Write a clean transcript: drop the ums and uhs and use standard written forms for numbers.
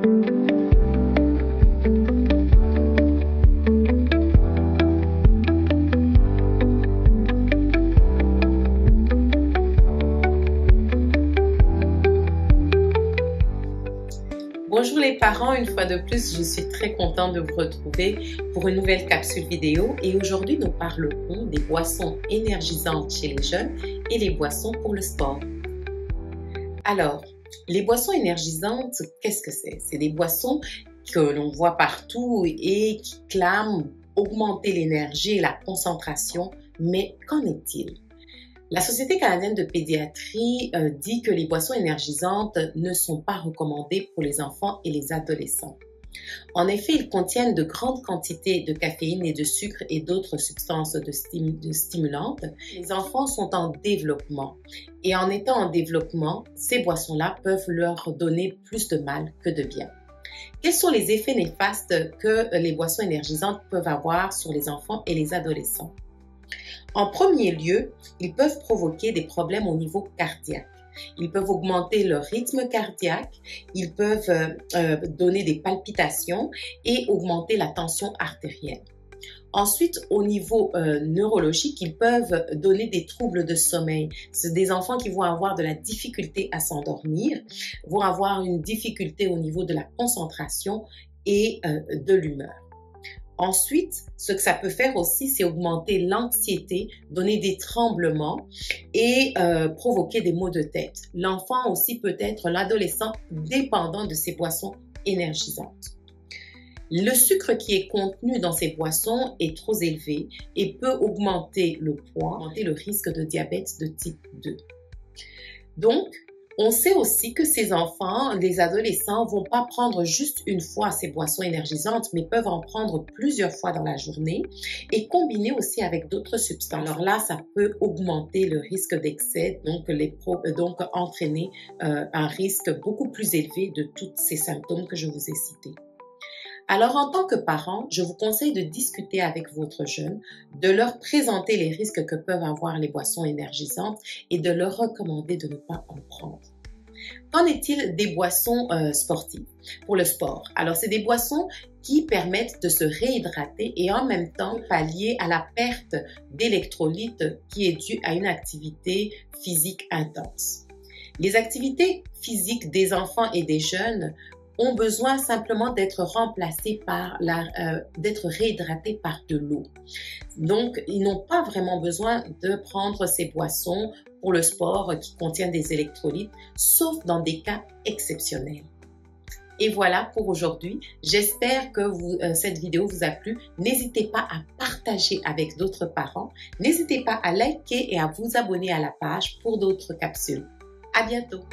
Bonjour les parents, une fois de plus, je suis très contente de vous retrouver pour une nouvelle capsule vidéo et aujourd'hui nous parlerons des boissons énergisantes chez les jeunes et les boissons pour le sport. Alors, les boissons énergisantes, qu'est-ce que c'est? C'est des boissons que l'on voit partout et qui clament augmenter l'énergie et la concentration, mais qu'en est-il? La Société canadienne de pédiatrie dit que les boissons énergisantes ne sont pas recommandées pour les enfants et les adolescents. En effet, ils contiennent de grandes quantités de caféine et de sucre et d'autres substances stimulantes. Les enfants sont en développement et en étant en développement, ces boissons-là peuvent leur donner plus de mal que de bien. Quels sont les effets néfastes que les boissons énergisantes peuvent avoir sur les enfants et les adolescents? En premier lieu, ils peuvent provoquer des problèmes au niveau cardiaque. Ils peuvent augmenter leur rythme cardiaque, ils peuvent donner des palpitations et augmenter la tension artérielle. Ensuite, au niveau neurologique, ils peuvent donner des troubles de sommeil. C'est des enfants qui vont avoir de la difficulté à s'endormir, vont avoir une difficulté au niveau de la concentration et de l'humeur. Ensuite, ce que ça peut faire aussi, c'est augmenter l'anxiété, donner des tremblements et provoquer des maux de tête. L'enfant aussi peut être l'adolescent dépendant de ces boissons énergisantes. Le sucre qui est contenu dans ces boissons est trop élevé et peut augmenter le poids, augmenter le risque de diabète de type 2. Donc, on sait aussi que ces enfants, les adolescents, vont pas prendre juste une fois ces boissons énergisantes, mais peuvent en prendre plusieurs fois dans la journée et combiner aussi avec d'autres substances. Alors là, ça peut augmenter le risque d'excès, donc entraîner un risque beaucoup plus élevé de tous ces symptômes que je vous ai cités. Alors, en tant que parent, je vous conseille de discuter avec votre jeune, de leur présenter les risques que peuvent avoir les boissons énergisantes et de leur recommander de ne pas en prendre. Qu'en est-il des boissons sportives pour le sport? Alors, c'est des boissons qui permettent de se réhydrater et en même temps pallier à la perte d'électrolytes qui est due à une activité physique intense. Les activités physiques des enfants et des jeunes ont besoin simplement d'être remplacés d'être réhydratés par de l'eau. Donc, ils n'ont pas vraiment besoin de prendre ces boissons pour le sport qui contiennent des électrolytes, sauf dans des cas exceptionnels. Et voilà pour aujourd'hui. J'espère que cette vidéo vous a plu. N'hésitez pas à partager avec d'autres parents. N'hésitez pas à liker et à vous abonner à la page pour d'autres capsules. À bientôt!